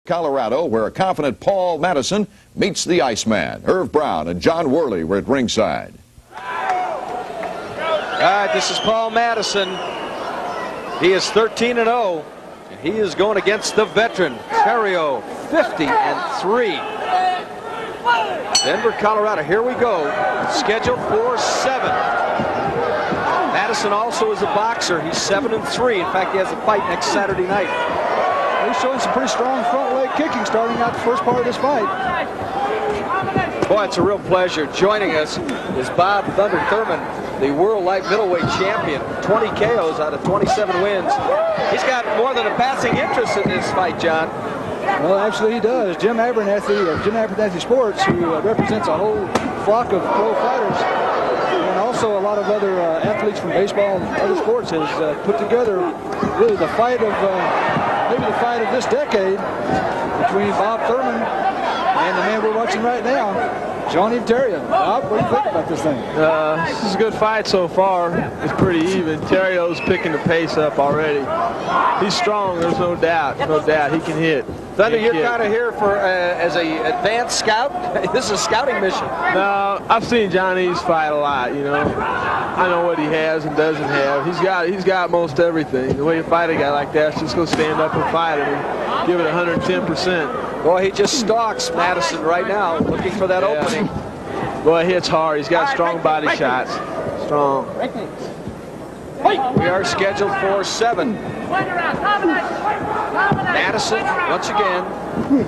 Colorado, where a confident Paul Madison meets the Iceman. Irv Brown and John Worley were at ringside. All right, this is Paul Madison. He is 13-0, and he is going against the veteran Theriault, 50-3. Denver, Colorado. Here we go. Scheduled for 7. Madison also is a boxer. He's 7-3. In fact, he has a fight next Saturday night. He's showing some pretty strong front leg kicking starting out the first part of this fight. Boy, it's a real pleasure. Joining us is Bob Thunder Thurman, the world light middleweight champion. 20 KOs out of 27 wins. He's got more than a passing interest in this fight, John. Well, actually he does. Jim Abernathy of Jim Abernathy Sports, who represents a whole flock of pro fighters, and also a lot of other athletes from baseball and other sports, has put together really the fight of maybe the fight of this decade between Bob Thurman and the man we're watching right now, Yves Theriault. Bob, what do you think about this thing? This is a good fight so far. It's pretty even. Theriault's picking the pace up already. He's strong, there's no doubt. No doubt he can hit. Thunder, you're kind of here for as a advanced scout. This is a scouting mission. No, I've seen Johnny's fight a lot, you know. I know what he has and doesn't have. He's got most everything. The way you fight a guy like that is just go stand up and fight him and give it 110%. Boy, he just stalks Madison right now, looking for that opening. Boy, he hits hard. He's got strong body shots. Strong. We are scheduled for 7. Madison, once again,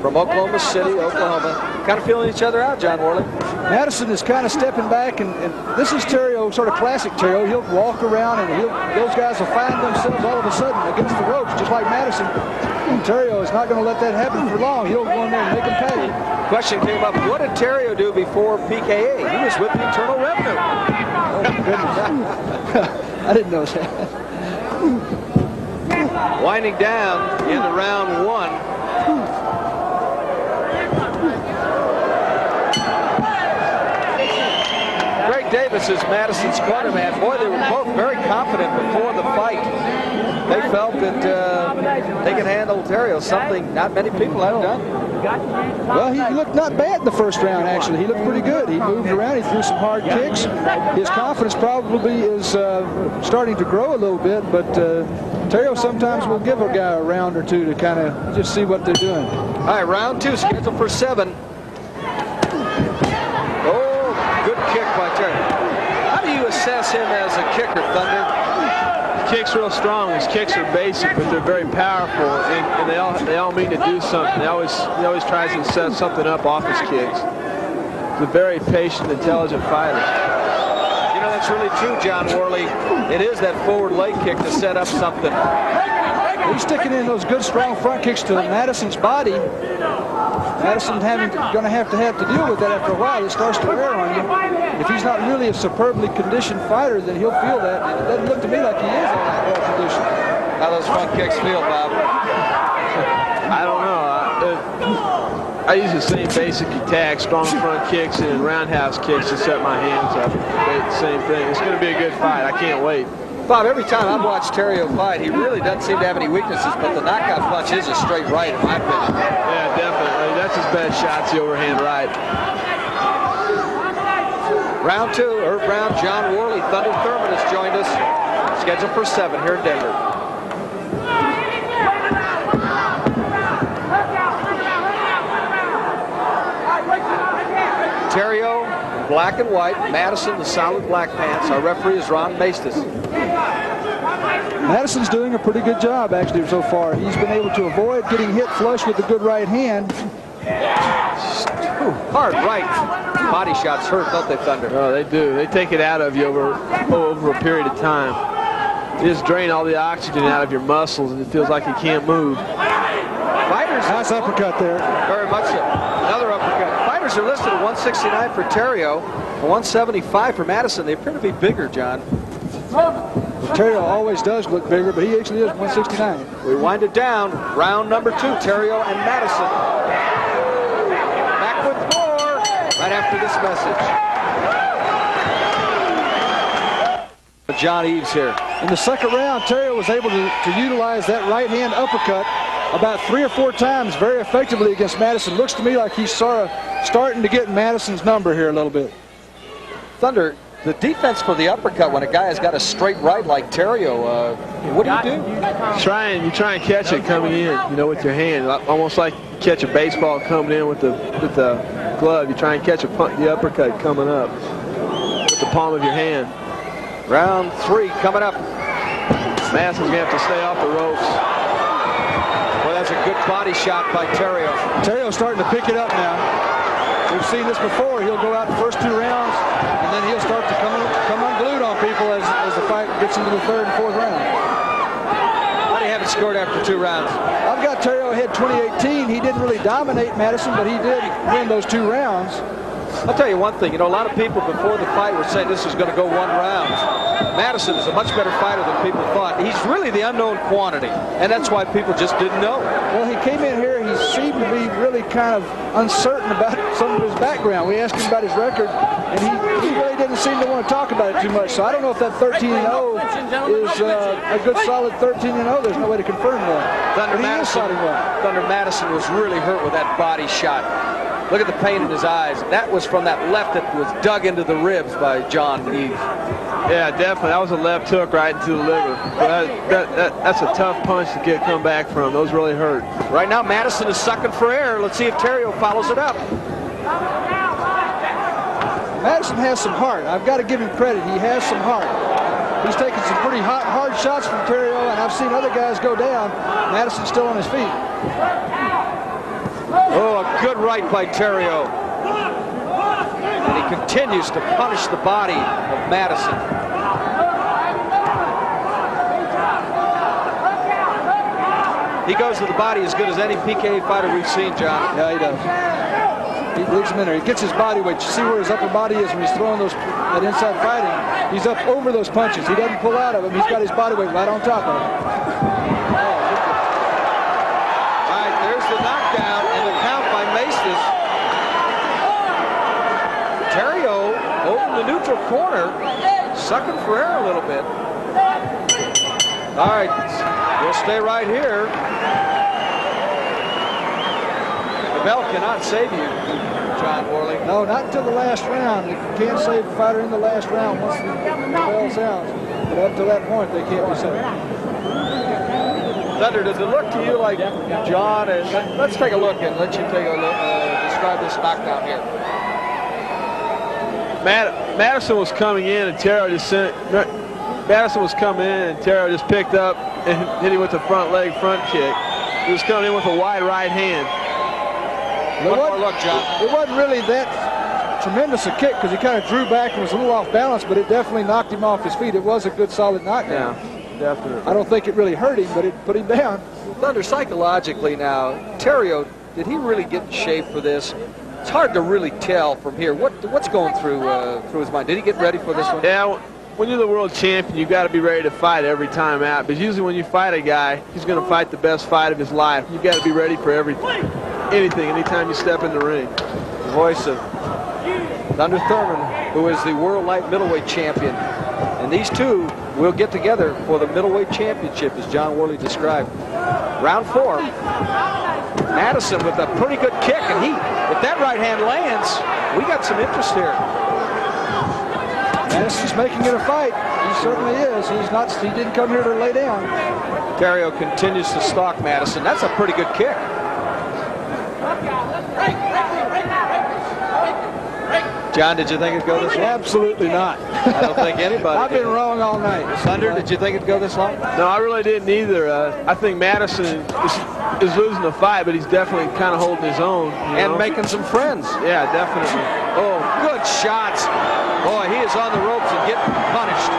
from Oklahoma City, Oklahoma. Kind of feeling each other out, John Worley. Madison is kind of stepping back, and this is Theriault, sort of classic Theriault. He'll walk around, and those guys will find themselves all of a sudden against the ropes, just like Madison. And Theriault is not going to let that happen for long. He'll go in there and make them pay. Question came up, what did Theriault do before PKA? He was with the Internal Revenue. Oh, goodness. I didn't know that. Winding down into round 1. Greg Davis is Madison's cornerman. Boy, they were both very confident before the fight. They felt that they could handle Theriault, something not many people have done. Well, he looked not bad in the first round, actually. He looked pretty good. He moved around. He threw some hard kicks. His confidence probably is starting to grow a little bit, but Theriault sometimes will give a guy a round or two to kind of just see what they're doing. All right, round 2 scheduled for 7. Oh, good kick by Theriault. How do you assess him as a kicker, Thunder? Kicks real strong. His kicks are basic, but they're very powerful, and they all mean to do something. He always tries to set something up off his kicks. He's a very patient, intelligent fighter. You know, that's really true, John Worley. It is that forward leg kick to set up something. He's sticking in those good, strong front kicks to Madison's body. Madison's going to have to deal with that after a while. It starts to wear on you. If he's not really a superbly conditioned fighter, then he'll feel that. It doesn't look to me like he is all that well conditioned. How those front kicks feel, Bob? I don't know. I use the same basic attack, strong front kicks and roundhouse kicks to set my hands up. The same thing. It's going to be a good fight. I can't wait. Bob, every time I've watched Theriault fight, he really doesn't seem to have any weaknesses, but the knockout punch is a straight right, in my opinion. Yeah, definitely. That's his best shot, the overhand right. Round 2, Irv Brown, John Worley, Thunder Thurman has joined us. Scheduled for 7 here in Denver. Theriault, black and white. Madison, the solid black pants. Our referee is Ron Maestas. Madison's doing a pretty good job, actually, so far. He's been able to avoid getting hit flush with a good right hand. Ooh, hard right. Body shots hurt, don't they, Thunder? Oh, they do. They take it out of you over a period of time. You just drain all the oxygen out of your muscles, and it feels like you can't move. Fighters, nice uppercut there. Very much so. Another uppercut. Fighters are listed at 169 for Theriault, 175 for Madison. They appear to be bigger, John. Theriault always does look bigger, but he actually is 169. We wind it down. Round number 2, Theriault and Madison. Back with more right after this message. John Yves here. In the second round, Theriault was able to utilize that right hand uppercut about 3 or 4 times very effectively against Madison. Looks to me like he's sort of starting to get Madison's number here a little bit. Thunder, the defense for the uppercut when a guy has got a straight right like Theriault, what do? You try and catch it coming in, you know, with your hand, almost like you catch a baseball coming in with the glove. You try and catch the uppercut coming up with the palm of your hand. Round 3 coming up. Madison's gonna have to stay off the ropes. Well, that's a good body shot by Theriault. Theriault's starting to pick it up now. We've seen this before. He'll go out the first 2 rounds, and then he'll start to come unglued on people as the fight gets into the 3rd and 4th round. How do you have it scored after 2 rounds? I've got Theriault ahead 20-18. He didn't really dominate Madison, but he did win those 2 rounds. I'll tell you one thing, you know, a lot of people before the fight were saying this is going to go 1 round. Madison is a much better fighter than people thought. He's really the unknown quantity, and that's why people just didn't know. Well, he came in here, he seemed to be really kind of uncertain about some of his background. We asked him about his record, and he really didn't seem to want to talk about it too much. So I don't know if that 13-0 is a good solid 13-0. There's no way to confirm that. Thunder Madison was really hurt with that body shot. Look at the pain in his eyes. That was from that left that was dug into the ribs by John Yves. Yeah, definitely. That was a left hook right into the liver. That's a tough punch to come back from. Those really hurt. Right now, Madison is sucking for air. Let's see if Theriault follows it up. Madison has some heart. I've got to give him credit. He has some heart. He's taken some pretty hard shots from Theriault, and I've seen other guys go down. Madison's still on his feet. Oh, a good right by Theriault. And he continues to punish the body of Madison. He goes to the body as good as any PKA fighter we've seen, John. Yeah, he does. He leaves him in there. He gets his body weight. You see where his upper body is when he's throwing that inside fighting. He's up over those punches. He doesn't pull out of them. He's got his body weight right on top of him. Knockdown and the count by Maces. Theriault over the neutral corner, sucking for air a little bit. All right, we'll stay right here. The bell cannot save you, John Worley. No, not until the last round. You can't save a fighter in the last round once the bell sounds. But up to that point, they can't be saved. Thunder, does it look to you like John is... Let's take a look and let you take a look, describe this knockdown here. Madison was coming in and Theriault just picked up and hit him with the front leg front kick. He was coming in with a wide right hand. One more look, John. It wasn't really that tremendous a kick because he kind of drew back and was a little off balance, but it definitely knocked him off his feet. It was a good solid knockdown. Yeah. Definitely. I don't think it really hurt him, but it put him down. Thunder, psychologically now, Theriault, did he really get in shape for this? It's hard to really tell from here. What's going through his mind? Did he get ready for this one? Yeah, when you're the world champion, you got to be ready to fight every time out. But usually when you fight a guy, he's going to fight the best fight of his life. You got to be ready for anything, anytime you step in the ring. The voice of Thunder Thurman, who is the world light middleweight champion. And these two will get together for the middleweight championship, as John Worley described. Round 4. Madison with a pretty good kick, and if that right hand lands, we got some interest here. Madison's making it a fight. He certainly is. He didn't come here to lay down. Theriault continues to stalk Madison. That's a pretty good kick. John, did you think it'd go this long? Absolutely not. I don't think anybody I've been wrong all night. Thunder, did you think it'd go this long? No, I really didn't either. I think Madison is losing the fight, but he's definitely kind of holding his own. And making some friends. Yeah, definitely. Oh, good shots. Boy, he is on the ropes and getting punished.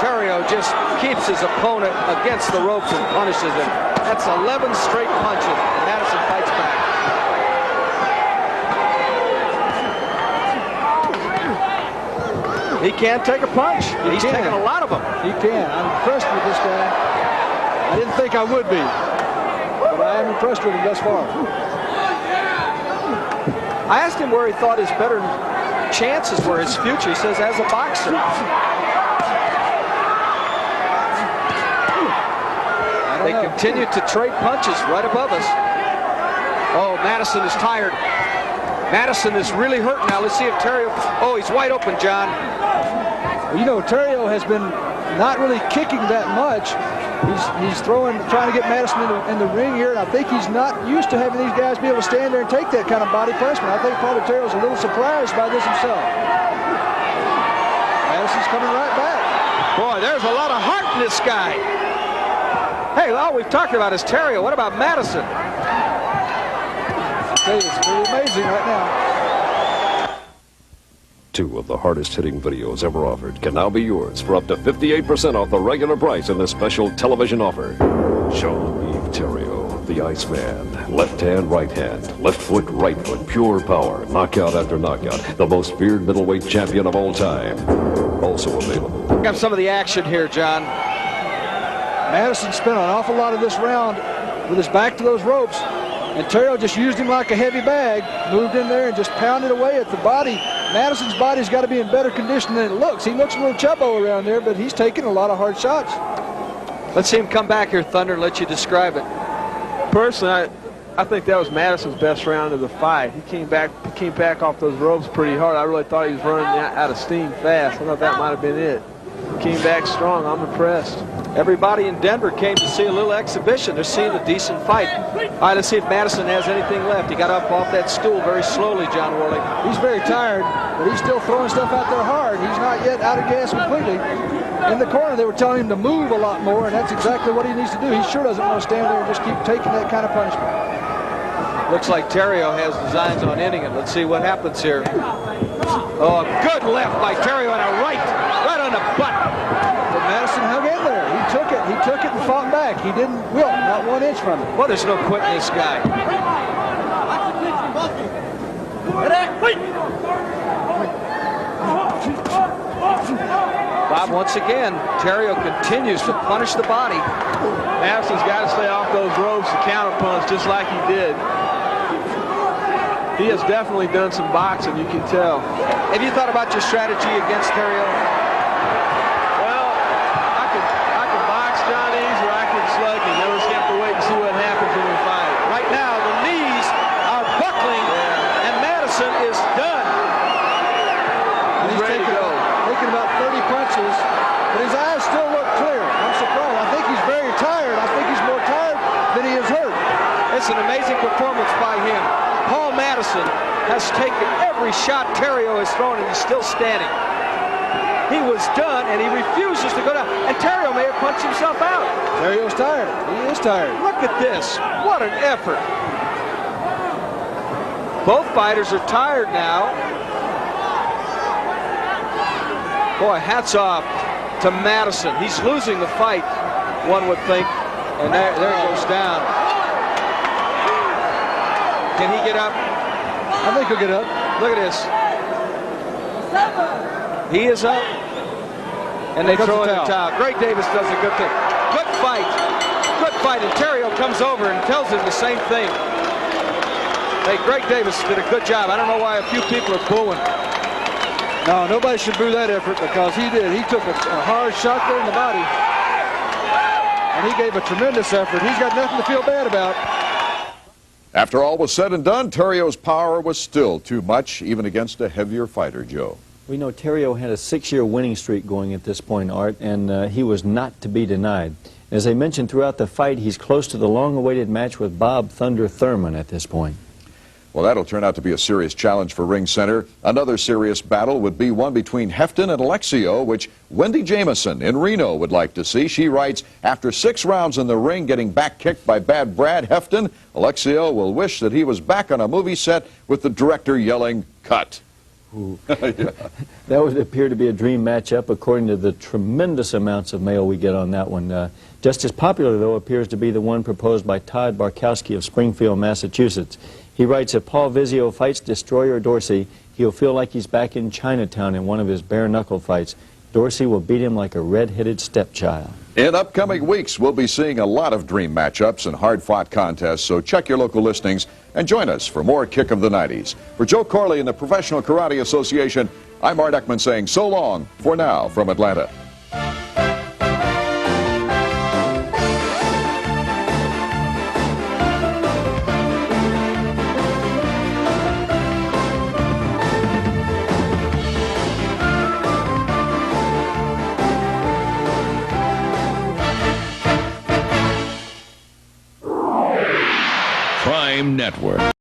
Theriault just keeps his opponent against the ropes and punishes him. That's 11 straight punches. Madison fights back. He can take a punch. He's taking a lot of them. He can. I'm impressed with this guy. I didn't think I would be, but I am impressed with him thus far. I asked him where he thought his better chances were, his future. He says, as a boxer. They They continue to trade punches right above us. Oh, Madison is tired. Madison is really hurt now. Let's see if Theriault... Oh, he's wide open, John. Well, you know, Theriault has been not really kicking that much. He's trying to get Madison in the ring here, and I think he's not used to having these guys be able to stand there and take that kind of body punishment. I think probably Theriault's a little surprised by this himself. Madison's coming right back. Boy, there's a lot of heart in this guy. Hey, all we've talked about is Theriault. What about Madison? It's pretty amazing right now. 2 of the hardest-hitting videos ever offered can now be yours for up to 58% off the regular price in this special television offer. Show Yves Theriault, the Iceman. Left hand, right hand. Left foot, right foot. Pure power. Knockout after knockout. The most feared middleweight champion of all time. Also available. We have some of the action here, John. Madison spent an awful lot of this round with his back to those ropes, and Theriault just used him like a heavy bag, moved in there and just pounded away at the body. Madison's body's got to be in better condition than it looks. He looks a little chubbo around there, but he's taking a lot of hard shots. Let's see him come back here, Thunder, and let you describe it. Personally, I think that was Madison's best round of the fight. He came back off those ropes pretty hard. I really thought he was running out of steam fast. I thought that might have been it. Came back strong. I'm impressed. Everybody in Denver came to see a little exhibition. They're seeing a decent fight. All right, let's see if Madison has anything left. He got up off that stool very slowly, John Worley. He's very tired, but he's still throwing stuff out there hard. He's not yet out of gas completely. In the corner, they were telling him to move a lot more, and that's exactly what he needs to do. He sure doesn't want to stand there and just keep taking that kind of punishment. Looks like Theriault has designs on ending it. Let's see what happens here. Oh, a good left by Theriault and a right on the butt. But Madison hung in there. He took it and fought back. He didn't wilt, not 1 inch from it. Well, there's no quitting this guy. Bob, once again, Theriault continues to punish the body. Madison's got to stay off those ropes and counterpunch just like he did. He has definitely done some boxing, you can tell. Have you thought about your strategy against Theriault? Well, I could box John Yves or I could slug him. Then we'll just have to wait and see what happens when we fight. Right now, the knees are buckling, and Madison is done. He's ready to go. Taking about 30 punches, but his eyes still look clear. I'm surprised. I think he's very tired. I think he's more tired than he is hurt. It's an amazing performance by him. Paul Madison has taken every shot Theriault has thrown, and he's still standing. He was done, and he refuses to go down. And Theriault may have punched himself out. Theriault's tired. He is tired. Look at this. What an effort. Both fighters are tired now. Boy, hats off to Madison. He's losing the fight, one would think. And there he goes down. Can he get up? I think he'll get up. Look at this. He is up. And they throw in the towel. Greg Davis does a good thing. Good fight. Good fight. And Theriault comes over and tells him the same thing. Hey, Greg Davis did a good job. I don't know why a few people are booing. No, nobody should boo that effort because he did. He took a hard shot there in the body. And he gave a tremendous effort. He's got nothing to feel bad about. After all was said and done, Theriault's power was still too much, even against a heavier fighter, Joe. We know Theriault had a 6-year winning streak going at this point, Art, and he was not to be denied. As I mentioned throughout the fight, he's close to the long-awaited match with Bob "Thunder" Thurman at this point. Well, that'll turn out to be a serious challenge for Ring Center. Another serious battle would be one between Hefton and Alexio, which Wendy Jamison in Reno would like to see. She writes, after 6 rounds in the ring getting back kicked by Bad Brad Hefton, Alexio will wish that he was back on a movie set with the director yelling, "Cut." Yeah. That would appear to be a dream matchup according to the tremendous amounts of mail we get on that one. Just as popular, though, appears to be the one proposed by Todd Barkowski of Springfield, Massachusetts. He writes, if Paul Vizio fights Destroyer Dorsey, he'll feel like he's back in Chinatown in one of his bare-knuckle fights. Dorsey will beat him like a red-headed stepchild. In upcoming weeks, we'll be seeing a lot of dream matchups and hard-fought contests, so check your local listings and join us for more Kick of the 90s. For Joe Corley and the Professional Karate Association, I'm Art Eckman saying so long for now from Atlanta. Crime Network.